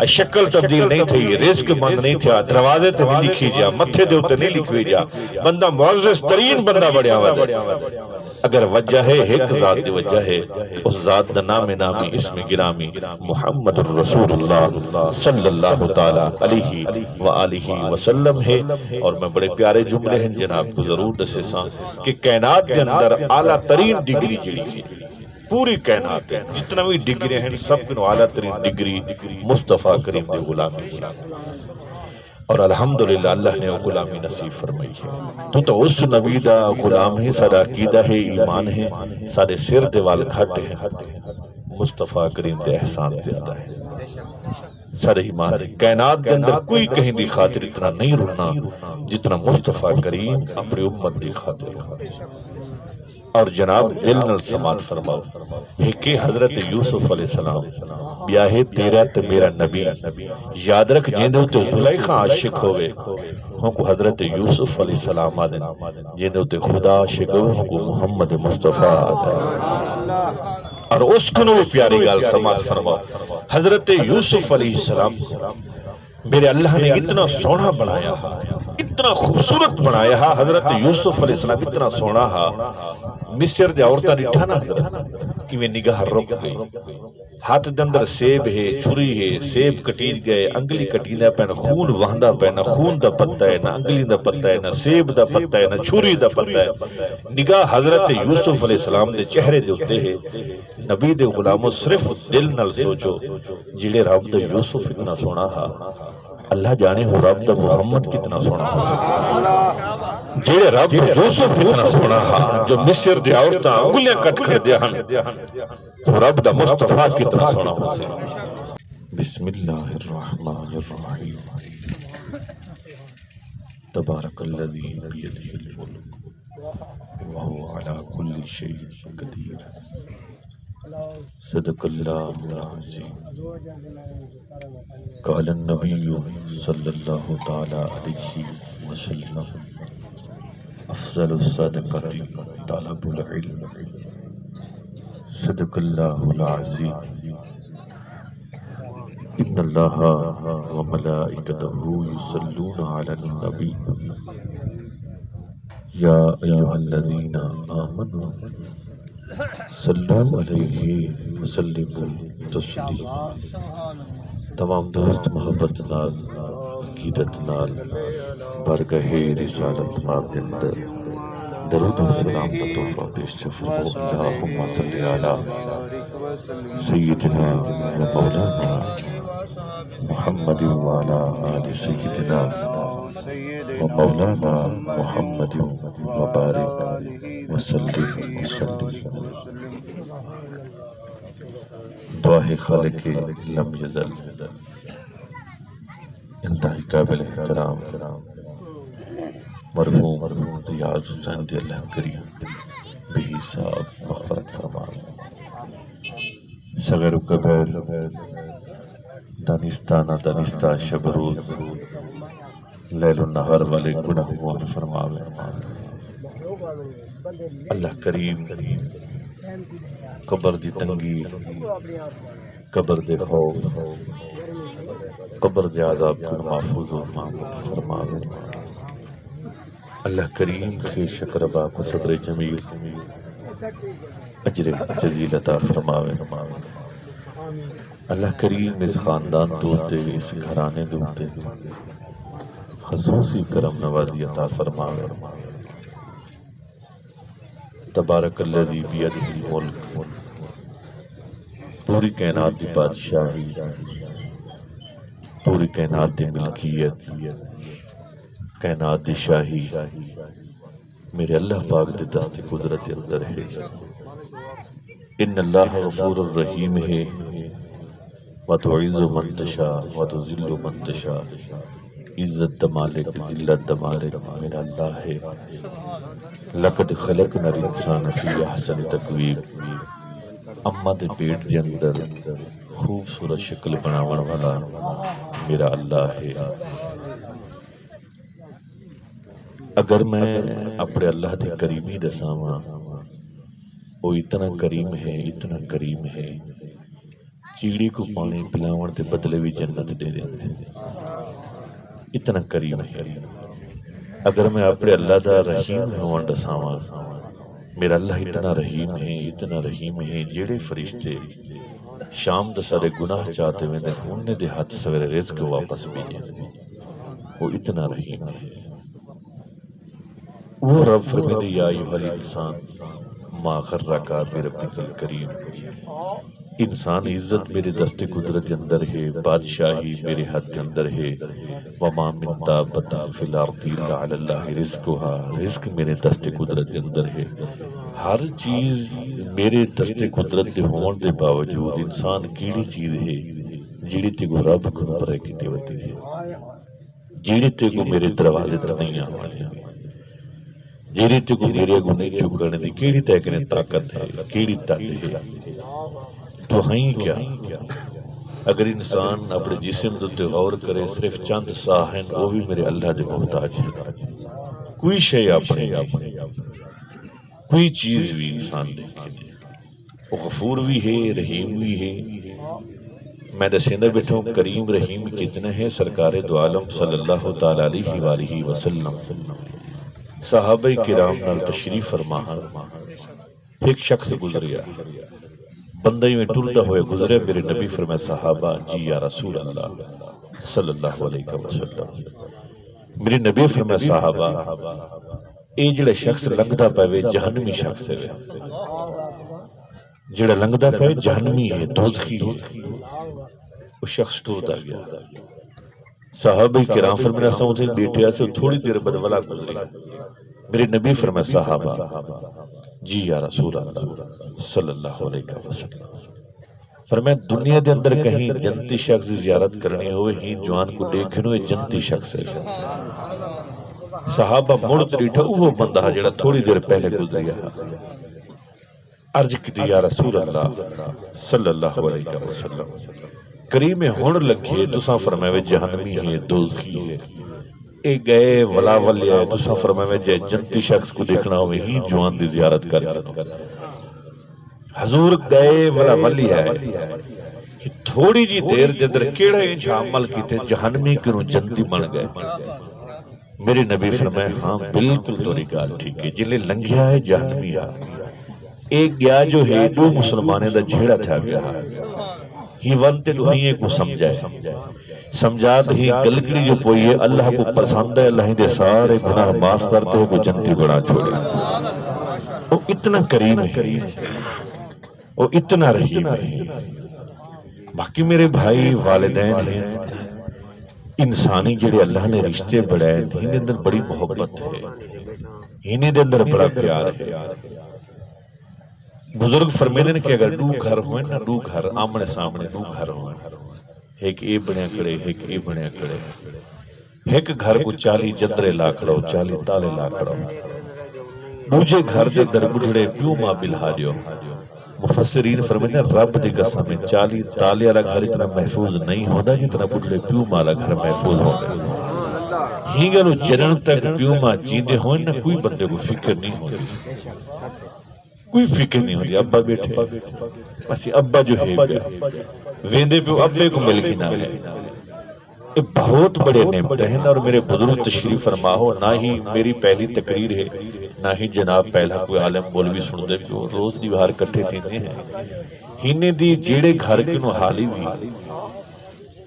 شکل تبدیل نہیں تھی، رزق بند نہیں تھا، دروازے تے نہیں لکھی جا، متھے دے اوتے نہیں لکھی جا، بندہ معزز ترین بندہ بڑھیا ودا ہے۔ اگر وجہ ہے ایک ذات دی وجہ ہے، اس ذات دا نام نامی اسم گرامی محمد الرسول اللہ صلی اللہ تعالی علیہ وآلہ وسلم ہے۔ اور میں بڑے پیارے جملے ہیں جناب کو ضرور دسے ساں کہ کائنات دے اندر اعلیٰ ترین ڈگری جڑی ہے، پوری کائنات ہے جتنا بھی ڈگری ہیں سب کنو اعلیٰ ترین ڈگری مصطفیٰ کریم دے غلامی ہے۔ اور الحمدللہ اللہ نے غلامی نصیب فرمائی ہے۔ تو اس نبی دا غلام ہے، سارا عقیدہ ہے، ایمان ہے، سارے سر دے وال کھٹ ہے، مصطفیٰ کریم دے احسان زیادہ ہے، سارے ایمان ہے۔ کائنات دے اندر کوئی کہیں دی خاطر اتنا نہیں رونا جتنا مصطفیٰ کریم اپنی امت دی خاطر رونا۔ اور جناب دل نل سماعت فرماؤ، کہ حضرت یوسف علیہ السلام بیاہے تیرا تے میرا نبی، یاد رکھ جیندے تے زلیخا عاشق ہوئے ہوں کو حضرت یوسف علیہ السلام آدن، جیندے تے خدا عاشق ہوئے ہوں کو محمد مصطفیٰ آدن۔ اور اس کنو پیاری گال سماعت فرماؤ، حضرت یوسف علیہ السلام میرے اللہ نے اتنا سونا بنایا، اتنا خوبصورت بنایا، حضرت یوسف علیہ السلام اتنا سونا ہا، مصر دے عورتاں ڈٹھا نا حضرت کی میں نگاہ رک گئی، ہاتھ دندر سیب ہے، چھری ہے، سیب کٹیر گئے، انگلی کٹینا پہنا، خون وہندہ پہنا، خون دا پتہ ہے، نہ انگلی دا پتہ ہے، نہ سیب دا پتہ ہے، نہ چھری دا پتہ ہے۔ نگاہ حضرت یوسف علیہ السلام دے چہرے دے ہوتے ہیں، نبی دے غلاموں صرف دل نل سوچو جڑے رب دا یوسف اتنا سونا ہا، اللہ جانے ہو رب دا محمد کتنا سونا ہو سکتا، جڑے رب دا یوسف اتنا سونا ہا، جو مصر دے عورتاں انگلیاں کٹ کر دیا ہن، رب دا مصطفیٰ کتنا سونا ہو سکتا۔ بسم اللہ الرحمن الرحیم، تبارک الذی بیدہ الملک وہو علی کل شیء قدیر، صدق اللہ العظیم۔ قال النبی صلی اللہ تعالی علیہ وسلم، افضل الصدقۃ طلب العلم، صدق اللہ العظیم۔ ان اللہ وملائکتہ یصلون علی النبی یا ایھا الذین آمنوا صلو علیہ وسلموا تسلیما۔ تمام دوست محبت نال، عقیدت نال، بارگاہ رسالت ماب دے اندر درود و سلام کا تحفہ پیش فرماؤ۔ اللہم صلی علی سیدنا و مولانا محمد وعلی آل سیدنا و مولانا محمد وبارک وسلم وسلم۔ دعا ہے خالق لم یزل، انتہائی قابل احترام مرحوم ریاض حسین دی اللہ کریم بے حساب مغفرت فرمائے۔ صغیر و کبیر، دانستانہ دانستہ، شب روز، لیل و نہار والے گناہ معاف فرماوے۔ اللہ کریم قبر دی تنگی، قبر دے خوف، قبر دے عذاب کو محفوظ و معمول فرماوے۔ اللہ کریم کے شکربا کو صبر جمیل، اجر جزیل عطا فرماوے۔ اللہ کریم اس خاندان دوتے، اس گھرانے دوتے خصوصی کرم نوازی عطا فرماوے۔ تبارک الذی بیدہ الملک، پوری کائنات دی بادشاہی، پوری کائنات دی ملکیت، کائنات دی شاہی میرے اللہ پاک دے دست قدرت اندر ہے۔ ان اللہ غفور الرحیم ہے، وتعز من تشاء وتذل من تشاء، عزت مالک ذلت مالک میرا اللہ ہے۔ لقد خلقنا الانسان فی احسن تقویم، اماں دے پیٹ دے اندر خوبصورت شکل بناون والا میرا اللہ ہے۔ اگر میں اپنے اللہ دی کریمی دساواں، وہ اتنا کریم ہے، اتنا کریم ہے، چیڑی کو پانی پلاون تے بدلے بھی جنت دے دیندے اتنا کریم ہے اگر میں اپنے اللہ دا رحیم ہون دساواں میرا اللہ اتنا رحیم ہے جیڑے فرشتے شام دا سارے گناہ چاہتے ہوئے انہیں دے ہاتھ سویرے رزق واپس بھیجے وہ اتنا رحیم ہے وہ رب فرمیدے یا ایھا الانسان ما غرک بربک الکریم انسان عزت میرے دست قدرت کے اندر ہے بادشاہی میرے ہاتھ کے اندر ہے وما من دابۃ فی الارض الا علی اللہ رزقها رزق میرے دست قدرت کے اندر ہے ہر چیز میرے دست قدرت کے ہون دے باوجود انسان کیڑی چیز ہے جیڑی تے کو رب کو پرے کیتے ہوتی ہے جیڑی تے کو میرے دروازے تے نہیں آوانی جیڑی تے کو میرے کو نہیں چکنے دی کیڑی تے کنے طاقت ہے کیڑی طاقت ہے تو ہیں کیا اگر انسان اپنے جسم دے غور کرے صرف چند سا ہیں وہ بھی میرے اللہ دے محتاج ہے کوئی شے اپنے کوئی چیز بھی انسان دیکھے وہ غفور بھی ہے رحیم بھی ہے میں دسیندہ بیٹھا ہوں کریم رحیم کتنا ہے سرکار دو عالم صلی اللہ تعالی علیہ وآلہ وسلم صحابہ کرام نال تشریف فرما ایک شخص گزریا بندہ میں ٹرتا ہوئے گزرے میرے نبی فرمائے صحابہ جی یا رسول اللہ صلی اللہ علیہ وسلم میرے نبی فرمائے صحابہ اے جڑا شخص لنگدا پے جہنمی شخص ہے جڑا لنگدا پے جہنمی ہے دوزخی ہے وہ شخص ٹرتا گیا صحابہ کرام فرمایا سمجھے بیٹھے سے تھوڑی دیر بعد ولا گزری میرے نبی فرمایا صحابہ جی یا رسول اللہ صلی اللہ علیہ وسلم فرمایا دنیا دے اندر کہیں جنتی شخص زیارت کرنی ہوئے ہی جوان کو دیکھنو جنتی شخص ہے صحابہ مڑ تریٹھا وہ بندہ جڑا تھوڑی دیر پہلے گزریا عرض کی یا رسول اللہ صلی اللہ علیہ وسلم کریم ہون لگے تساں فرمائے جہنمی ہے دوزخی ہے اے گئے ولا ولی ہے تساں فرمائے جے جنتی شخص کو دیکھنا ہوئے ہی جوان دی زیارت کرنا حضور گئے ولا ولی ہے تھوڑی جی دیر جدر کیڑا انچ عمل کیتے جہنمی کنو جنتی بن گئے میرے نبی فرمائے ہاں بالکل توری گال ٹھیک ہے جلے لنگیا ہے جہنمی ہے ایک گیا جو ہے دو مسلمانے دا جھیڑا تھا گیا ہی ونتے لوہیے کو سمجھائے سمجھات ہی گلگڑی جو پوئی ہے اللہ کو پسند ہے اللہ دے سارے گناہ معاف کرتے ہیں کو جنتی گناہ چھوڑے وہ اتنا کریم ہے وہ اتنا رحیم ہے باقی میرے بھائی والدین ہیں انسانی جڑے اللہ نے رشتے بڑھائے انہیں اندر بڑی محبت ہے انہیں اندر بڑا پیار ہے بزرگ فرمیدے نے کہ اگر دو گھر ہوئے نا دو گھر آمنے سامنے دو گھر ہوئے ایک اے بنیا کڑے ایک اے بنیا کڑے ایک گھر کو 40 جندرے لاکڑو 40 تالے لاکڑو دوجے گھر دے در بڑھڑے پیو ماں بلہا دیو مفسرین فرمیدے رب دی قسم 40 تالے والا گھر اتنا محفوظ نہیں ہوتا جتنا بڑھڑے پیو ماں والا گھر محفوظ ہوتا ہی گلو جنن تک پیو ماں جیندے ہوئے نا کوئی بندے کو فکر نہیں ہوتی کوئی فکر نہیں ہوتی ابا بیٹھے بس ابا جو ہے ویندے پہ ابے کو ملکی نہ ہے یہ بہت بڑے نعمت ہیں اور میرے بزرگ تشریف فرما ہو نہ ہی میری پہلی تقریر ہے نہ ہی جناب پہلا کوئی عالم مولوی سن دے کہ روز دیوار کٹھے تھیندے ہیں ہینے دی جیڑے گھر کے نو حالی بھی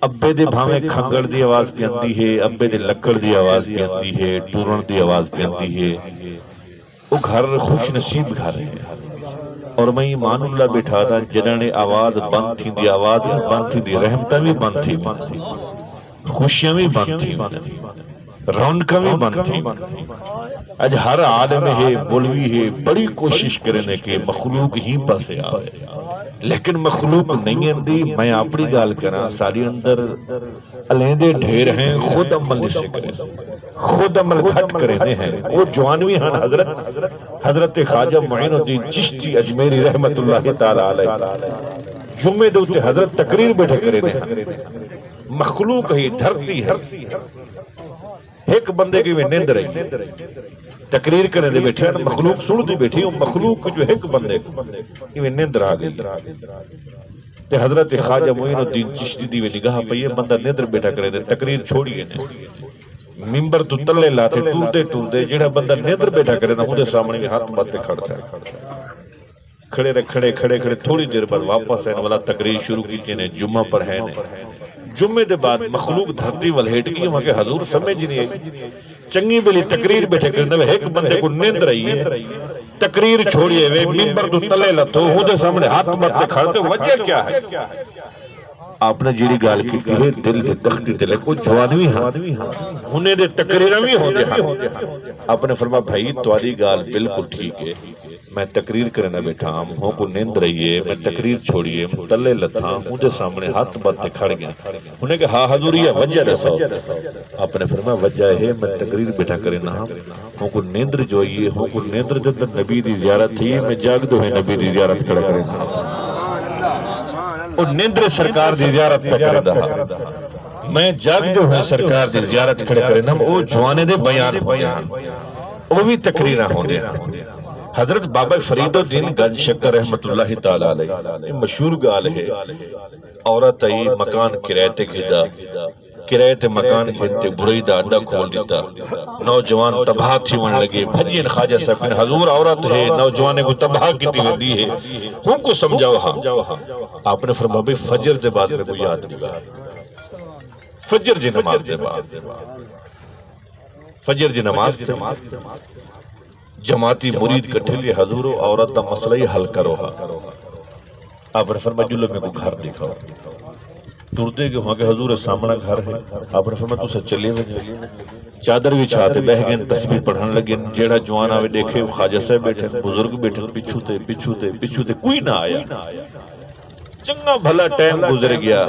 ابے دے بھاویں کھنگڑ دی آواز پیندی ہے ابے دے لکڑ دی آواز پیندی ہے ٹورن دی آواز پیندی ہے وہ گھر خوش نصیب گھر ہے اور میں ایمان اللہ بیٹھا تھا جنہوں نے آواز بند تھی دی آواز بند تھی دی رحمتہ بھی بند تھی خوشیاں بھی بند تھی رونقاں بھی بند تھی اج ہر عالم ہے بولوی ہے بڑی کوشش کرنے کہ مخلوق ہی پاسے آئے لیکن مخلوق نہیں اندی میں اپنی گال کرنا ساری اندر علیندے ڈھیر ہیں خود عمل نسے کریں خود عمل گھٹ کریں ہیں وہ جوانوی ہن حضرت خواجہ معین الدین چشتی اجمیری رحمت اللہ تعالی علیہ جمعے دوتے حضرت تقریر بیٹھے کریں ہیں مخلوق ہی دھرتی ہے ایک بندے کی وہ نیند رہی تقریر کرنے دے بیٹھے ہیں مخلوق سن دی بیٹھی ہوں مخلوق جو ایک بندے کی وہ نیند رہا گئی تے حضرت خواجہ معین الدین چشتی دی نگاہ پئی بندہ نیدر بیٹھا کرے دے تقریر چھوڑیے نے ممبر تو تلے لاتے ٹورتے ٹورتے جڑا بندہ نیدر بیٹھا کرے نا اودے سامنے میں ہاتھ باتے کھڑتا ہے کھڑے کھڑے تھوڑی دیر بعد واپس آنے والا تقریر شروع کی نے جمعہ پڑھے نے جمعے دے بعد مخلوق دھرتی والہیٹ گئی وہاں کہ حضور سمجھ نہیں آئی چنگی بلی تقریر بیٹھے کرنے ایک بندے کو نیند رہی ہے تقریر چھوڑیے وے ممبر تو تلے لتو اودے سامنے ہاتھ باتے کھڑتے وجہ کیا ہے آپ نے جیڑی گال کی تیرے دل دے تختی تے لکو جوانوی ہاں انہیں دے تقریرمی ہو دے ہاں آپ نے فرما بھائی تواری گال بالکل ٹھیک ہے میں تقریر کرنا بیٹھا ہوں کو نیند رہی ہے میں تقریر چھوڑیے تلے لتھا مجھے سامنے ہاتھ باتے کھڑ گیا انہیں کہ ہاں حضور یہ وجہ رسو آپ نے فرما وجہ ہے میں تقریر بیٹھا کرنا ہوں کو نیندر جوئیے ہوں کو نیندر جب نبی دی زیارت تھی میں جاگ دو ہے نبی دی زیارت کھڑا کرنا اور نیندر سرکار دی زیارت پہ کر دہا میں جاگ دو ہے سرکار دی زیارت کھڑا کرنا او جوانے دے بیان ہو دے او بھی تقریرہ ہو دے حضرت بابا فرید الدین گنج شکر رحمت اللہ تعالیٰ علیہ مشہور گال ہے عورت آئی مکان کرایتے کھدا کرایتے مکان کھدتے بری دا اڈا کھول دیتا نوجوان تباہ تھی ون لگے بھجین خواجہ صاحب نے حضور عورت ہے نوجوانے کو تباہ کیتی ہوئی دی ہے ہم کو سمجھاؤ ہاں آپ نے فرمایا بھئی فجر دے بعد میں کو یاد نہیں گا فجر جی نماز دے بعد فجر جی نماز دے جماعتی مرید کٹھے لئے حضور عورت دا مسئلہ ہی حل کرو ہاں آپ نے فرمایا جلو میں کو گھر دکھاؤ ٹورتے کہ وہاں کے حضور سامنا گھر ہے آپ نے فرمایا تو سے چلے ہوئے چادر بھی چھاتے بہ گئے تسبیح پڑھنے لگے جیڑا جوان آوے دیکھے خواجہ صاحب بیٹھے بزرگ بیٹھے پیچھو تے کوئی نہ آیا چنگا بھلا ٹائم گزر گیا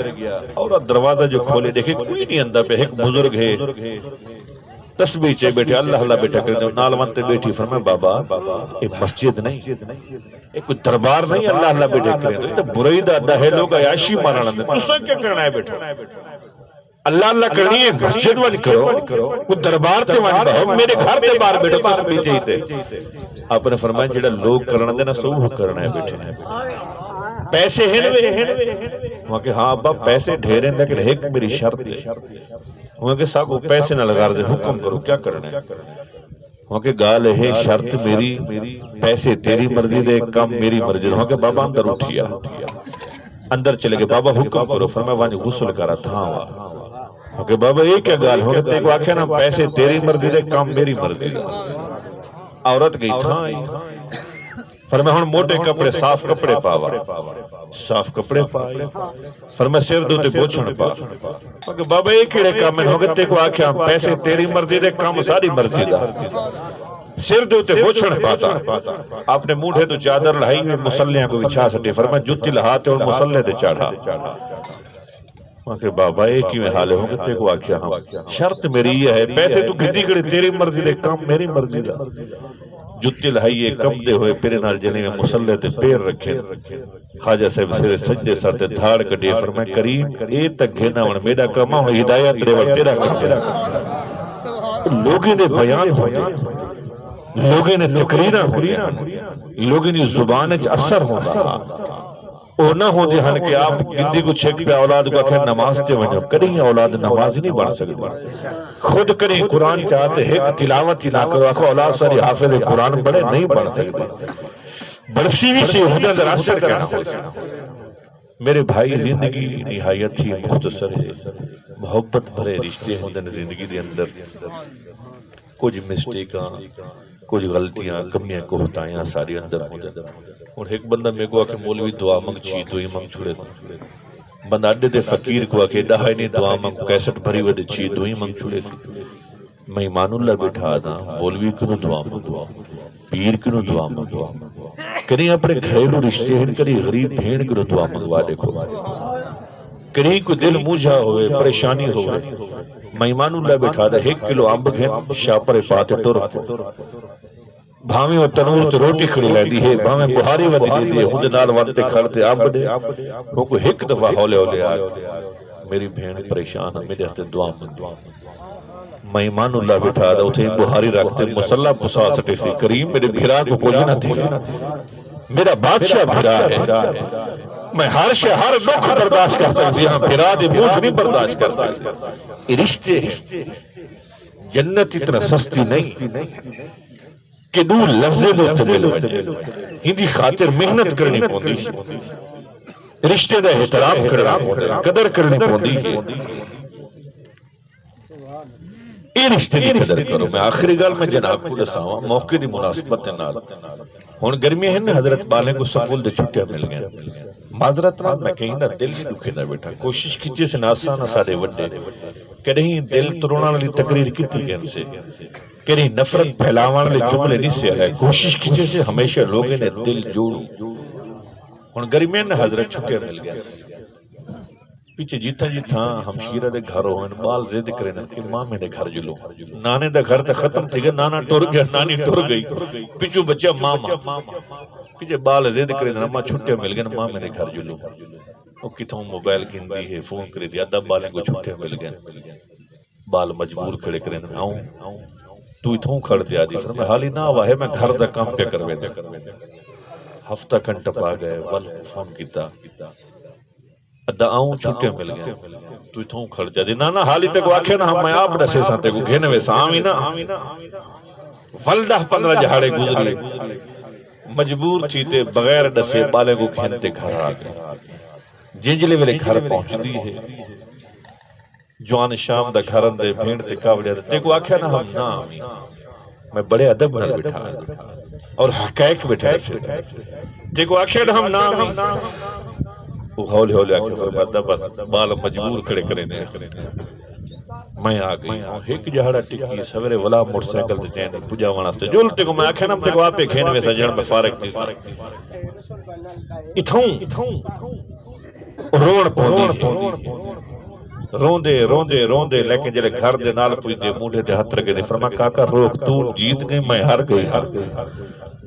اور دروازہ جو کھولے دیکھے کوئی نہیں اندر پہ ایک بزرگ ہے تسبیح چے بیٹھے اللہ اللہ بیٹھا کرنے نالوانتے بیٹھی فرمائے بابا ایک مسجد نہیں ایک کوئی دربار نہیں اللہ اللہ بیٹھا کرنے تو برائی دا اڈا ہے لوگ عیاشی مارانا دے تو سب کیا کرنا ہے بیٹھا اللہ اللہ کرنی ہے مسجد وانی کرو کوئی دربار تے وانی بہو میرے گھر تے بار بیٹھو تسبیح چاہیتے آپ نے فرمایا جڑا لوگ کرنا دے نا سو کرنا ہے بیٹھے پیسے ہیں وہاں کہ ہاں ابا پیسے ڈھیریں لیکن ایک میری شرط ہے وہاں کہ ساکو پیسے نہ لگا رہے حکم کرو کیا کرنا ہے وہاں کہ گال ہے شرط میری پیسے تیری مرضی دے کم میری مرضی دے وہاں کہ بابا اندر اٹھیا اندر چلے گئے بابا حکم کرو فرمایا وہاں غسل کرا تھا وہاں کہ بابا یہ کیا گال وہاں کہ تیک واقعہ نا پیسے تیری مرضی دے کم میری مرضی دے عورت گئی تھا فرمایا ہن موٹے کپڑے صاف کپڑے پاوا صاف کپڑے پائے فرمایا سر دوتے بوچھن پا کہ بابا ایک کیڑے کام میں ہوگا تے کو آکھیا پیسے تیری مرضی دے کام ساری مرضی دا سر دوتے بوچھن پاتا آپ نے موٹھے تو چادر لہائی میں مسلیاں کو بچھا سٹے فرمایا جوتی لہاتے اور مسلے دے چاڑھا وہاں کہ بابا ایک ہی میں حالے ہوگا تے کو آکھیا ہاں شرط میری یہ ہے پیسے تو گھدی کڑے تیری مرضی دے کام میری مرضی دا جتی لہائیے کب دے ہوئے پیرے نال جنے میں مسلح تے پیر رکھے خواجہ صاحب سرے سجدے ساتے دھاڑ کٹے فرمائے کریم اے تک گھنا ون میڈا کما ہو ہدایت دے وقت تیرا کر لوگیں دے بیان ہو دے لوگیں نے تقریرہ ہو دے لوگیں نے زبان اچ اثر ہو رہا او نہ ہو دے ہن کہ آپ گندی کو چھک پہ اولاد کو کہ نماز تے ونجو کریں اولاد نماز نہیں بڑھ سکتے خود کریں قرآن چاہتے ایک تلاوت ہی نہ کرو آخو اولاد ساری حافظ قرآن بڑے نہیں پڑھ سکتے برسی بھی سے ہونے اندر اثر کرنا ہو میرے بھائی زندگی نہایت ہی مختصر ہے محبت بھرے رشتے ہونے زندگی دے اندر کچھ مسٹیکاں کچھ غلطیاں کمیاں کوہتائیاں ساری اندر ہونے اور ایک بندہ میں کو آکے مولوی دعا منگ چیت ہوئی منگ چھوڑے سن بندہ اڈے دے فقیر کو آکے ڈہائی نہیں دعا منگ کیسٹ بھری ودے چیت ہوئی منگ چھوڑے سن میں ایمان اللہ بیٹھا دا مولوی کنو دعا منگوا پیر کنو دعا منگوا کریں اپنے گھریلو رشتے ہیں کریں غریب بھین کنو دعا منگوا دیکھو کریں کو دل موجھا ہوئے پریشانی ہوئے میں ایمان اللہ بیٹھا دا 1 کلو آمب گھن شاپر پاتے ٹور بھاویں و تنور تے روٹی کھڑی لے دی ہے بھاویں بہاری ودی دی دی ہوں نال وانتے کھڑتے آمب دے وہ کو 1 دفعہ ہولے ہولے آئے میری بھین پریشان ہے میرے ہستے دعا منگوا میں ایمان اللہ بیٹھا دا اتھے بہاری رکھتے مسلح پسا سٹے سی کریم میرے بھیرا کو کوئی نہ تھی میرا بادشاہ بھیرا ہے میں ہر شے ہر دکھ برداشت کر سکتی ہاں پھرا دے بوجھ نہیں برداشت کر سکتی یہ رشتے ہیں جنت اتنا سستی نہیں کہ دو لفظے دو تمل وجہ ہندی خاطر محنت کرنی پوندی رشتے دا احترام کرنا پوندی قدر کرنی پوندی یہ رشتے دی قدر کرو میں آخری گال میں جناب کو دساؤں موقع دی مناسبت نال ہون گرمی ہے نا حضرت بالیں کو سکول دے چھٹیاں مل گئے معذرت نال میں کہیں نہ دل نہیں دکھے نہ بیٹھا کوشش کیجئے سے ناسا نہ سارے وڈے کہیں دل ترونا لی تقریر کیتی گئے ہم سے کہیں نفرت پھیلاوان لے جملے نہیں سے رہے کوشش کیجئے سے ہمیشہ لوگیں نے دل جوڑو ہون گرمی ہے نا حضرت چھٹیاں مل گئے پیچھے جیتھا ہمشیرہ دے گھر ہوئے بال زید کرنے کہ ماں دے گھر جلو نانے دے گھر تے ختم تھی گئے نانا ٹور گیا نانی ٹور گئی پیچھو بچہ ماما پیچھے بال زید کرنے ماں چھٹے مل گئے ماں دے گھر جلو وہ کتھوں موبائل گھندی ہے فون کری دی ادھا بالیں کو چھٹے مل گئے بال مجبور کھڑے کرنے آؤں تو اتھوں کھڑ دیا دی فرمائے حالی نہ ہوا ہے میں گھر دا کام پہ کروے دے ہفتہ کنٹا پا گئے وال فون کیتا ادھا آؤں چھٹے مل گئے تو اتھوں کھڑ جا دی نانا حالی تے کو آکھے نا ہم میں آپ ڈسے سانتے کو گھنے ویسا آمی نا والدہ 15 جہاڑے گزری مجبور چیتے بغیر ڈسے بالے کو کھینتے گھر آگئے جنجلے ویلے گھر پہنچ دی ہے جوان شام دا گھرن دے بھینڈ کاوڑیا تے کو آکھے نا ہم نا آمی میں بڑے ادب نہ بٹھا اور حقائق بٹھا تے کو آکھے نا ہم نا آمی وہ ہولے ہولے آکے فرماتا بس بال مجبور کھڑے کریں دے میں آگئی ہوں ایک جہاڑا ٹکی سویرے ولا موٹر سائیکل دے چین پجا واناستے جولتے کو میں آکھے نا تے کو آپ کھین میں سجن میں فارغ تھی اتھوں رون پوندی روندے لیکن جلے گھر دے نال پوچھ دے موڑے دے ہتھ رکھے دے فرما کاکا روک تو جیت گئی میں ہار گئی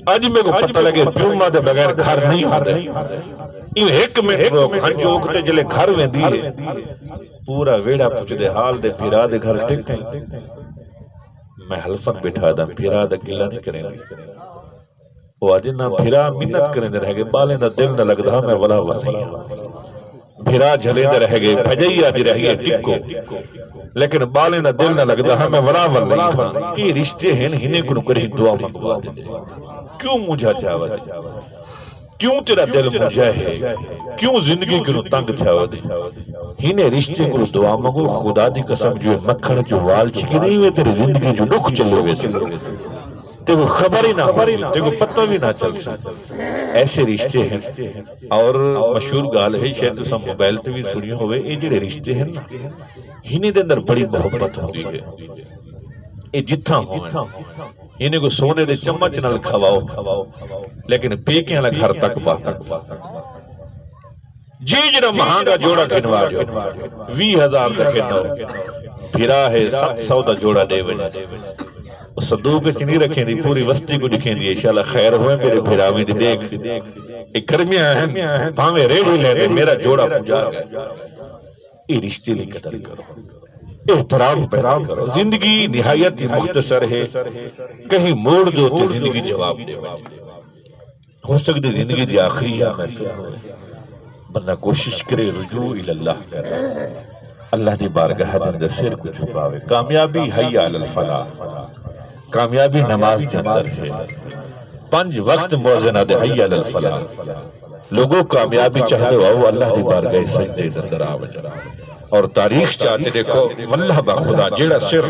آج میں کو پتہ لگے پیوما دے بغیر گھر نہیں آدھے یہ ایک منٹ روک ہنجو اکتے جلے گھر میں دیئے پورا ویڑا پوچھ دے حال دے پیرا دے گھر ٹک گئی میں حلفن بٹھا دا پیرا دے گلہ نہیں کریں گے وہ آجی نا پیرا منت کریں دے رہ گئے بالیں دا دل نہ لگ دا میں ولا نہیں بھیرا جھلے دے رہ گئے بھجائی آدھی رہ گئے ٹکو لیکن بالیں دا دل نہ لگ دا ہمیں وراول نہیں کھا کہ رشتے ہیں ہنے کنو کریں دعا منگوا دے کیوں مجھا چاہوا دے کیوں تیرا دل مجھا ہے کیوں زندگی کنو تنگ چاہوا دے ہنے رشتے کنو دعا منگو خدا دی قسم جو مکھن جو وال چکی نہیں ہوئے تیری زندگی جو نکھ چلے ہوئے سے تے کو خبر ہی نہ ہوئی تے کو پتہ بھی نہ چل سکتا ایسے رشتے ہیں اور مشہور گال ہے شاید تسا موبائل تے بھی سنی ہوئے یہ جڑے رشتے ہیں نا ہنے دے اندر بڑی محبت ہوئی ہے یہ جتھا ہوئے انہیں کو سونے دے چمچ نال کھواؤ لیکن پیکیں والا گھر تک باتا جی جڑا مہانگا جوڑا کھنوا جو 20,000 دا کھنو پھرا ہے 700 دا جوڑا دے وجہ صدوق چنی رکھیں دی پوری وستی کو دکھیں دی انشاءاللہ خیر ہوئے میرے بھراوی دی دیکھ ایک گرمیاں ہیں پاویں ریڑھی لے دے میرا جوڑا پجا گیا یہ رشتے نہیں قدر کرو احترام پیدا کرو زندگی نہایت مختصر ہے کہیں موڑ دو تو زندگی جواب دے ہو سکتی زندگی دی آخری یا محفل بندہ کوشش کرے رجوع الاللہ کرے اللہ دی بارگاہ دے اندر سر کو چھپاوے کامیابی حی علی الفلاح کامیابی نماز کے اندر ہے 5 وقت موزنہ دے حی علی الفلاح لوگوں کامیابی چاہتے ہو اللہ دی بارگاہ سجدے دے اندر آوجا اور تاریخ چاہتے دیکھو واللہ با خدا جیڑا سر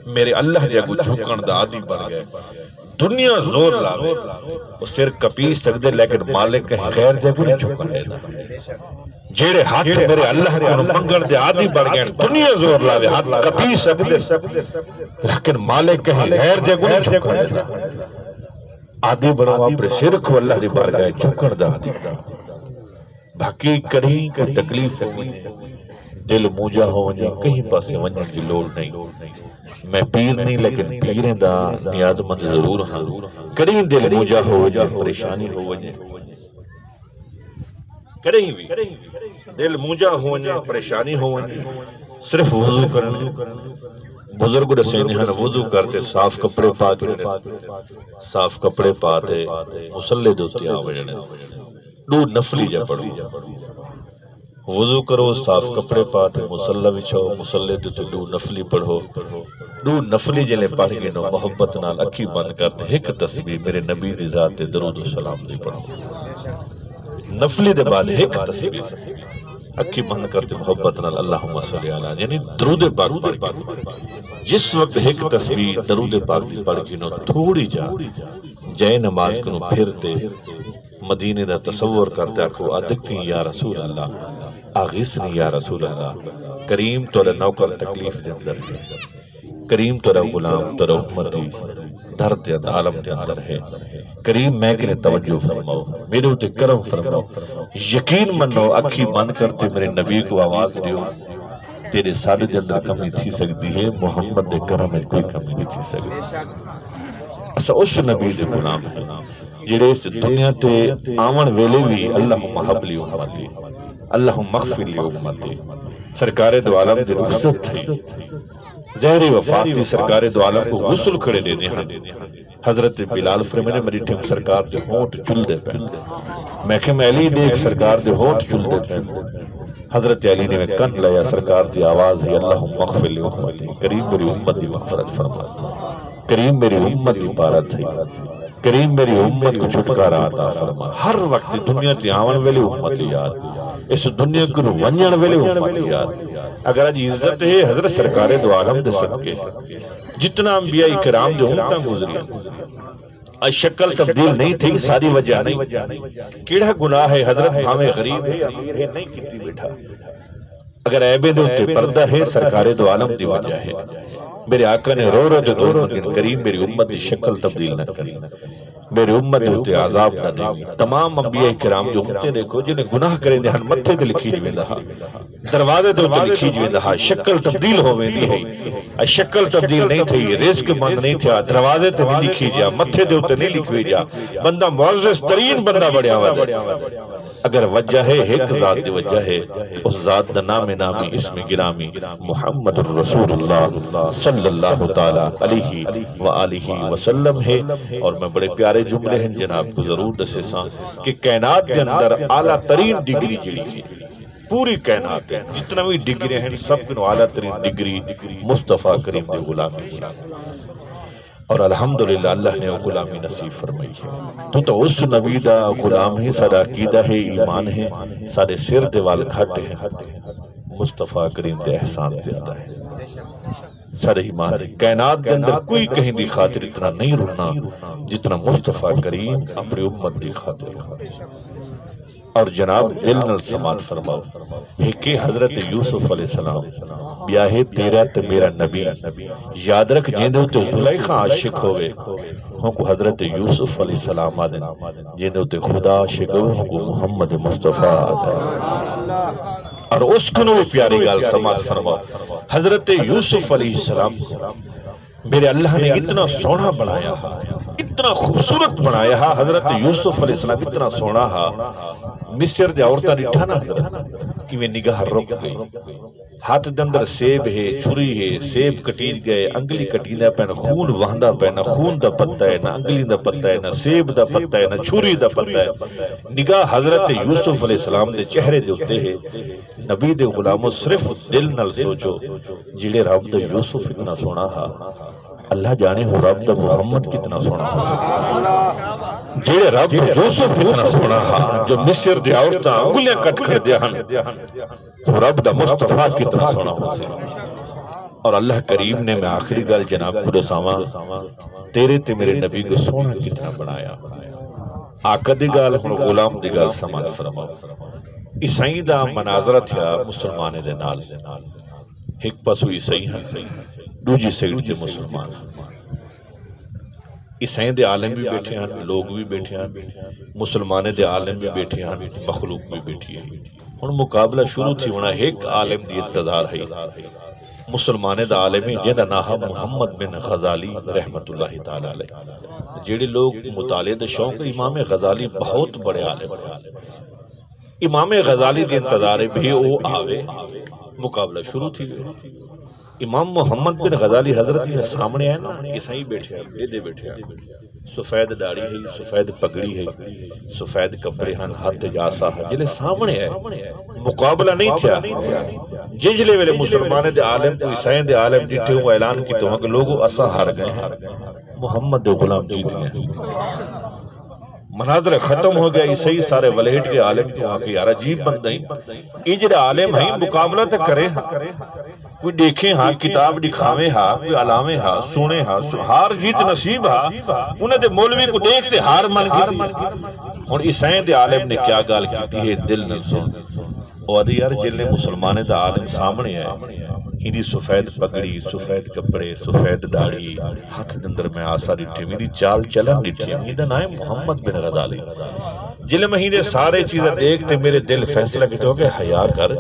میرے اللہ جاگو جھکن دا عادی بن گئے دنیا زور لاوے وہ سر کپی سکدے لیکن مالک کہیں غیر جاگو نہیں جھکن دینا جیڑے ہاتھ میرے اللہ کو منگن دے عادی بن گئے دنیا زور لاوے ہاتھ کپی سکدے لیکن مالک کہیں غیر جاگو نہیں جھکن دینا عادی بڑھو اپنے سر کو اللہ دی بارگاہ جھکن دا عادی باقی کہیں کوئی تکلیف ہوئی دل موجہ ہو ونجا کہیں پاسے ونجا کی لوڑ نہیں میں پیر نہیں لیکن پیریں دا نیاز مند ضرور ہاں کہیں دل موجہ ہو ونجا پریشانی ہو ونجا کہیں بھی دل موجہ ہو ونجا پریشانی ہو ونجا صرف وضو کرنا بزرگ رسینے ہیں وضو کرتے صاف کپڑے پاتے صاف کپڑے پاتے مسلح دوتے آوے دو نفلی جا پڑھو وضو کرو صاف کپڑے پاتے مصلی بچھاؤ مصلی تے دو نفلی پڑھو دو نفلی جلے پڑھ گئے نو محبت نال اکھی بند کرتے ایک تسبیح میرے نبی دی ذات درود و سلام دی پڑھو نفلی دے بعد ایک تسبیح اکھی بند کرتے محبت نال اللہم صلی علی یعنی درود پاک پڑھ جس وقت ایک تسبیح درود پاک دی پڑھ گئے نو تھوڑی جا جائے نماز کنو پھرتے مدینے دا تصور کرتے آکھو ادکیں یا رسول اللہ آغیثنی یا رسول اللہ کریم تورا نوکر تکلیف دے اندر کریم تورا غلام تورا امتی درد دے اندر عالم دے اندر ہے کریم میں کنے توجہ فرماؤ میرے ہوتے کرم فرماؤ یقین منو اکھی بند کرتے میرے نبی کو آواز دیو تیرے سارے دے اندر کمی تھی سکتی ہے محمد دے کرم میں کوئی کمی نہیں تھی سکتی اسا اس نبی دے غلام ہے جڑے اس دنیا تے آمن ویلے بھی اللہم حبلی امتی اللہم مغفر لی امتی سرکار دو عالم دے رخصت تھی زہر وفات تھی سرکار دو عالم کو غسل کھڑے لینے ہیں حضرت بلال فرمینے میری ٹھیم سرکار دے ہونٹ چل دے پہن میں کہ میں علی دیکھ سرکار دے ہونٹ چل دے پہن حضرت علی نے میں کن لیا سرکار دی آواز ہے اللہم مغفر لی امتی کریم میری امت دی مغفرت فرما کریم میری امت دی پارت ہے کریم میری امت کو چھٹکارا عطا فرما ہر وقت دنیا تے آون ویلے امت یاد اس دنیا کو ونجن ویلے امت یاد اگر آج عزت ہے حضرت سرکار دو عالم دے صدقے جتنا انبیاء کرام دے امتاں گزری آج شکل تبدیل نہیں تھی ساری وجہ نہیں کیڑا گناہ ہے حضرت بھامے غریب ہے امیر ہے نہیں کیتی بیٹھا اگر عیبیں دے اتے پردہ ہے سرکار دو عالم دی وجہ ہے میرے آقا نے رو رو دے دور مگن کریم میری امت دی شکل تبدیل نہ کری میرے امت ہوتے عذاب نہ دیں تمام انبیاء کرام جو امتیں دیکھو جنہیں گناہ کریں دے ہن متھے دے لکھی جویں دہا دروازے دے ہوتے لکھی جویں دہا شکل تبدیل ہوئے دی ہے شکل تبدیل نہیں تھی رزق بند نہیں تھا دروازے تے نہیں لکھی جا متھے دے ہوتے نہیں لکھی جا بندہ معزز ترین بندہ بڑھیا ہوا دے اگر وجہ ہے ایک ذات دی وجہ ہے اس ذات دا نام نامی اسم گرامی محمد الرسول اللہ صلی اللہ تعالی علیہ وآلہ وسلم ہے اور میں بڑے پیارے جملے ہیں جناب کو ضرور دسے ساں کہ کائنات کے اندر اعلیٰ ترین ڈگری جڑی ہے پوری کائنات ہے جتنا بھی ڈگری ہیں سب کو اعلیٰ ترین ڈگری مصطفیٰ کریم دے غلامی اور الحمدللہ اللہ نے غلامی نصیب فرمائی ہے تو اس نبی دا غلام ہے سارا عقیدہ ہے ایمان ہے سارے سر دیوال گھٹ ہیں مصطفیٰ کریم دے احسان زیادہ ہے سارے ایمان ہے کائنات دے اندر کوئی کہیں دی خاطر اتنا نہیں رکنا جتنا مصطفیٰ کریم اپنی امت دی خاطر اور جناب دل نل سماعت فرماؤ ایک حضرت یوسف علیہ السلام بیاہے تیرا تے میرا نبی یاد رکھ جیندے ہوتے زلیخہ عاشق ہوئے ہوں کو حضرت یوسف علیہ السلام آدھے جیندے ہوتے خدا عاشق ہوئے ہوں کو محمد مصطفیٰ آدھے اور اس کو نوے پیاری گال سماعت فرماؤ حضرت یوسف علیہ السلام میرے اللہ نے اتنا سونا بنایا اتنا خوبصورت بنایا حضرت یوسف علیہ السلام اتنا سونا مصر دے عورتاں ڈٹھا نہ حضرت کہ میں نگاہ رک گئی ہاتھ دے اندر سیب ہے چھری ہے سیب کٹیج گئے انگلی کٹینا پہ نہ خون وہندا پہ نہ خون دا پتہ ہے نہ انگلی دا پتہ ہے نہ سیب دا پتہ ہے نہ چھری دا پتہ ہے نگاہ حضرت یوسف علیہ السلام دے چہرے دے ہوتے ہے نبی دے غلاموں صرف دل نال سوچو جڑے رب دا یوسف اتنا سونا اللہ جانے ہو رب دا محمد کتنا سونا ہو سکتا جیڑے رب دا یوسف اتنا سونا جو مصر دے عورتاں انگلیاں کٹ کر دیا ہو رب دا مصطفیٰ کتنا سونا ہو سکتا اور اللہ کریم نے میں آخری گل جناب کو دساواں تیرے تے میرے نبی کو سونا کتنا بنایا آقا دی گل ہن غلام دی گل سماعت فرماؤ عیسائی دا مناظرہ تھیا مسلمانے دے نال ایک پاسو عیسائی ہیں دوجی سائیڈ تے مسلمان عیسائی دے عالم بھی بیٹھے ہیں لوگ بھی بیٹھے ہیں مسلمانے دے عالم بھی بیٹھے ہیں مخلوق بھی بیٹھی ہے ہن مقابلہ شروع تھی ہونا ایک عالم دی انتظار ہے مسلمانے دا عالم جنہا ناہا محمد بن غزالی رحمت اللہ تعالی علیہ جیڑے لوگ مطالعے دے شوق امام غزالی بہت بڑے عالم امام غزالی دی انتظار بھی او آوے مقابلہ شروع تھی گئے. امام محمد بن غزالی حضرت نے سامنے آئے نا عیسائی بیٹھے ہیں بیٹھے ہیں سفید داڑھی ہے سفید پگڑی ہے سفید کپڑے ہیں ہاتھ جاسا ہے جلے سامنے ہے مقابلہ نہیں تھیا جنجلے ویلے مسلمان دے عالم کو عیسائی دے عالم جیتے ہوئے اعلان کی تو کہ لوگوں اسا ہار گئے ہیں محمد دے غلام جیت گئے. مناظر ختم ہو گیا عیسائی سارے ولیٹ کے عالم کو آ کے یار عجیب بندہ ہی یہ جڑے عالم ہیں مقابلہ تو کرے ہاں کوئی دیکھیں ہاں کتاب دکھاویں ہاں کوئی علامے ہاں سونے ہاں ہار جیت نصیب ہاں انہیں دے مولوی کو دیکھتے ہار من گئی. اور عیسائی دے عالم نے کیا گال کی ہے دل نہ سن اور یار جلنے مسلمانے دا عالم سامنے ہے ہندی سفید پگڑی سفید کپڑے سفید داڑھی ہاتھ دندر میں آسا ڈٹھے میری چال چلن ڈٹھے میرا نام محمد بن غزالی جلے میں ہندے سارے چیزیں دیکھتے میرے دل فیصلہ کہتے ہو کہ حیا کر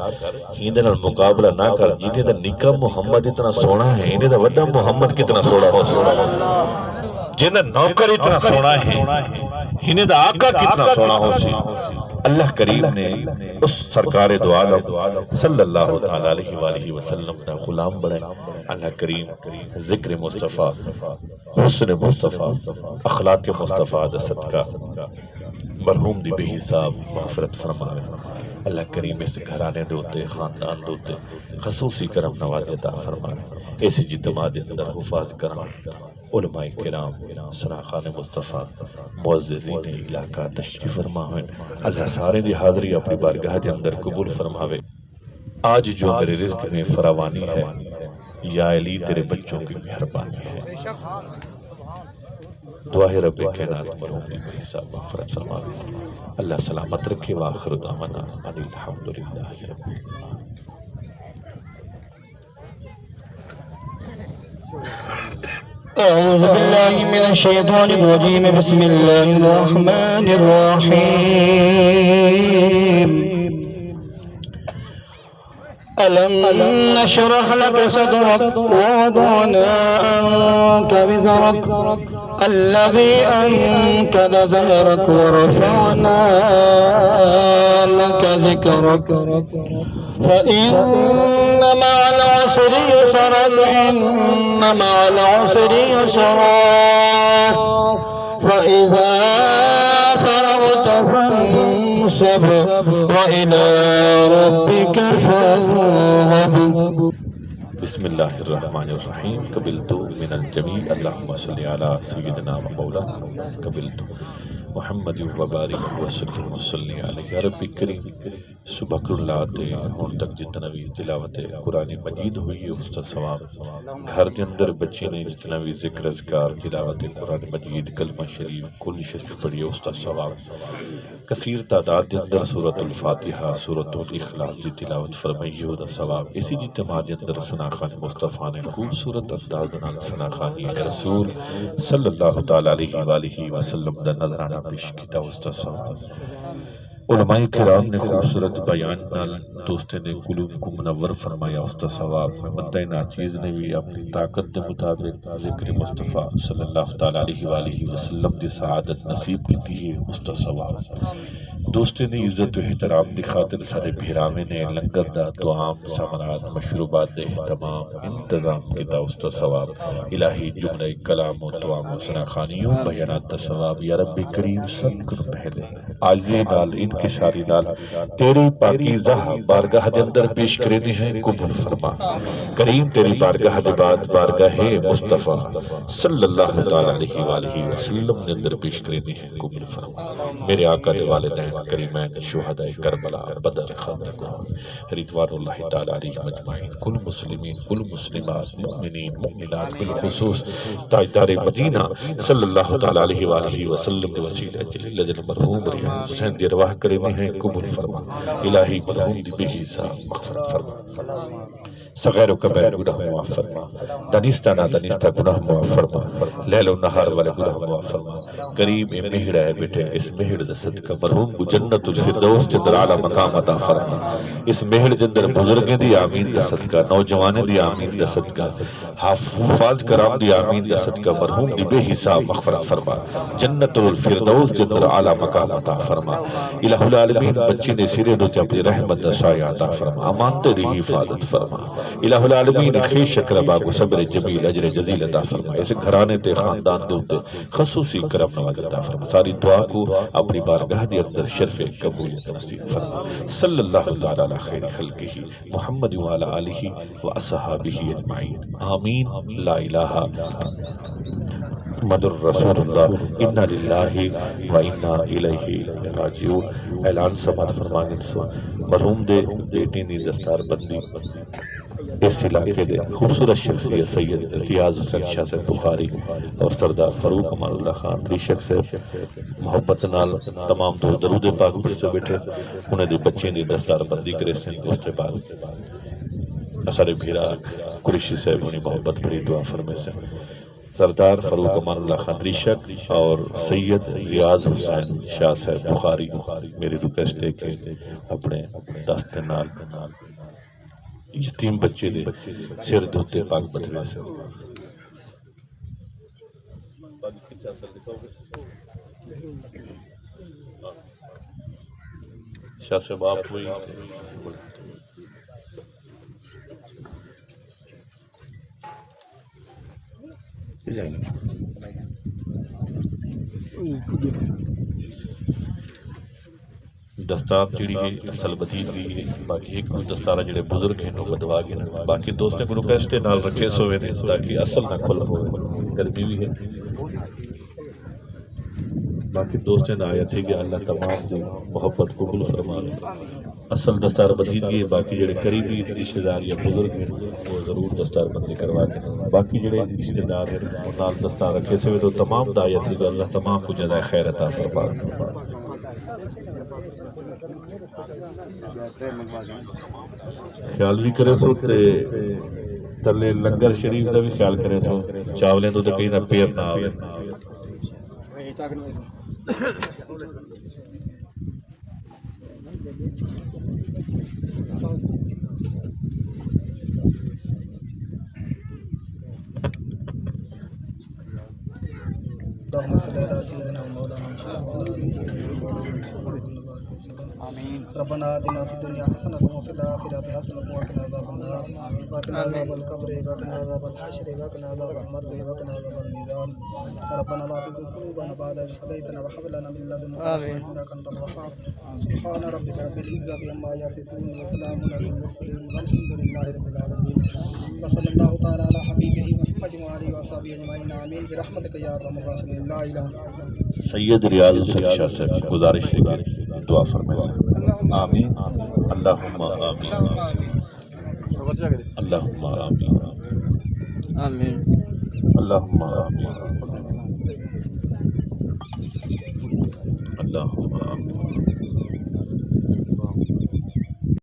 ہندے نال مقابلہ نہ کر جنہیں دا نکا محمد اتنا سونا ہے انہیں دا وڈا محمد کتنا سونا ہو جنہیں دا نوکر اتنا سونا ہے انہیں دا آقا کتنا سونا ہو سی. اللہ کریم نے اس سرکار دو عالم صلی اللہ تعالیٰ علیہ وآلہ وسلم دا غلام بڑھے. اللہ کریم ذکر مصطفیٰ حسن مصطفیٰ اخلاق مصطفیٰ دا صدقہ مرحوم دی بے حساب مغفرت فرمائے. اللہ کریم اس گھرانے دوتے خاندان دوتے خصوصی کرم نوازی عطا فرمائے. ایسی جتماع دے اندر حفاظ کرم علماء کرام سراخان مصطفیٰ معززین علاقہ تشریف فرمائے. اللہ سارے دی حاضری اپنی بارگاہ دے اندر قبول فرماوے. آج جو میرے رزق میں فراوانی ہے یا علی تیرے بچوں کی مہربانی ہے. دعا ہے رب کائنات مرحوم دی بے حساب مغفرت فرماوے. اللہ سلامت رکھے وآخر دعوانا ان الحمدللہ رب العالمین. أعوذ بالله من الشيطان الرجيم بسم الله الرحمن الرحيم ألم نشرح لك صدرك ووضعنا عنك وزرك الذي أنقض ظهرك ورفعنا لك ذكرك فإن مع العسر يسرا إن مع العسر يسرا فإذا فرغت فانصب وإلى ربك فارغب. بسم اللہ الرحمن الرحیم. قبلت من الجمیع اللہم صلی علی سیدنا و مولانا قبلت محمد وبارک وسلم وصلی علیہ. رب کریم سبحان اللہ تے ہون تک جتنا بھی تلاوت قرآن مجید ہوئی ہے اس کا ثواب گھر دے اندر بچے نے جتنا بھی ذکر اذکار تلاوت قرآن مجید کلمہ شریف کل شریف پڑھی ہے اس کا ثواب. کثیر تعداد دے اندر سورۃ الفاتحہ سورۃ الاخلاص دی تلاوت فرمائی ہے دا ثواب. اسی اجتماع دے اندر ثناخان مصطفیٰ نے خوبصورت انداز نال ثناخانی رسول صلی اللہ تعالی علیہ وآلہ وسلم دا نظرانہ پیش کیتا اس کا ثواب. علماء کرام نے خوبصورت بیان نال دوستے نے قلوب کو منور فرمایا اس کا ثواب. بندہ ناچیز نے بھی اپنی طاقت کے مطابق ذکر مصطفیٰ صلی اللہ تعالی علیہ وآلہ وسلم دی سعادت نصیب کی ہے اس کا ثواب. دوستے نے عزت و احترام دی خاطر سارے بھیراوے نے لنگر دا دعام سامرات مشروبات دے اہتمام انتظام کیتا اس کا ثواب. الہی جملہ کلام و دعام و سناخانیوں بیانات دا ثواب. یا رب کریم سب کو پہلے عاجزی نال انکشاری نال تیری پاکیزہ بارگاہ دے اندر پیش کرنے ہیں قبول فرما. کریم تیری بارگاہ دے بعد بارگاہ مصطفیٰ صلی اللہ تعالی علیہ وآلہ وسلم دے اندر پیش کرنے ہیں قبول فرما. میرے آقا دے والدین کریمین شہداء کربلا بدر خندق رضوان اللہ تعالی علیہ مجمعین کل مسلمین کل مسلمات مؤمنین مؤمنات بالخصوص تاجدار مدینہ صلی اللہ تعالی علیہ وآلہ وسلم دے وسیلہ جلیل جل مرحوم ریحان حسین دی ارواح کرنے ہیں قبول فرما. الہی مرحوم دی بے حساب مغفرت فرما. صغیر و کبیر گناہ معاف فرما. دانستہ نا دانستہ گناہ معاف فرما. لیل و نہار والے گناہ معاف فرما. کریم اے مہڑ ہے بیٹے اس مہڑ دا صدقہ مرحوم کو جنت الفردوس جندر اعلی مقام عطا فرما. اس مہڑ جندر بزرگیں دی آمین دا صدقہ نوجوانے دی آمین دا صدقہ حفاظ کرام دی آمین دا صدقہ مرحوم دی بے حساب مغفرت فرما. جنت الفردوس جندر اعلی مقام عطا فرما. الہ العالمین بچی نے سرے دو اپنی رحمت دا سایہ عطا فرما. امانتے دی حفاظت فرما الہ العالمین خیش شکربا کو صبر جمیل اجر جزیل عطا فرما اس گھرانے تے خاندان دے اوتے خصوصی کرم نواز عطا فرما ساری دعا کو اپنی بارگاہ دے اندر شرف قبولیت نصیب فرما صلی اللہ تعالی علی خیر خلقہ محمد وعلی آلہ واصحابہ اجمعین آمین لا الہ محمد الرسول اللہ انا للہ و انا الیہ راجعون اعلان سماعت فرمانے سو مرحوم دے بیٹی دی دستار بندی اس علاقے دے خوبصورت شخصیت سید ریاض حسین شاہ سے بخاری اور سردار فاروق امان اللہ خان بیشک سے محبت نال تمام دوست درود پاک پر سے بیٹھے انہیں دی بچیں دی دستار بندی کرے سے اس کے بعد اثر بھیرا قریشی صاحب انہیں محبت بھری دعا فرمے سے سردار فاروق امان اللہ خان ریشک اور سید ریاض حسین شاہ صاحب بخاری میری ریکویسٹ ہے کہ اپنے دست نال یتیم بچے دے سر دھوتے پاک بتوے سے شاہ صاحب آپ ہوئی دستار جڑی ہے اصل بدید گئی ہے باقی ایک کچھ دستارہ جڑے بزرگ ہیں نوبت دوا گئے باقی دوستیں کو ریکویسٹ نال رکھے سوئے نے تاکہ اصل نہ کھل ہوئے گرمی بھی ہے باقی دوستیں نہ آیا تھی کہ اللہ تمام دی محبت قبول فرما لے اصل دستار بدید گئی باقی جڑے قریبی رشتہ دار یا بزرگ ہیں وہ ضرور دستار بندی کروا کے باقی جڑے رشتہ دار ہیں نال دستار رکھے سوئے تو تمام دا آیا تھی کہ اللہ تمام کو جزائے خیر عطا فرما خیال بھی کرے سو تلے لنگر شریف دا بھی خیال کرے سو چاولیں تو کہیں نہ پیر نہ آوے اللهم صل على سيدنا ومولانا محمد وعلى ال سيدنا محمد ربنا آتنا في الدنيا حسنة وفي الآخرة حسنة وقنا عذاب النار وقنا عذاب القبر وقنا عذاب الحشر وقنا عذاب المرض وقنا عذاب الميزان ربنا لا تزغ قلوبنا بعد إذ هديتنا وهب لنا من لدنك رحمة إنك أنت الوهاب سبحان ربك رب العزة عما يصفون وسلام على المرسلين والحمد لله رب العالمين وصلى الله تعالى على حبيبه محمد وآله وصحبه أجمعين آمين برحمتك يا أرحم الراحمين لا إله إلا أنت سید ریاض حسین شاہ سے گزارش ہے دعا فرمائے سے آمین اللہم آمین اللہم آمین آمين اللہم آمین اللہم آمین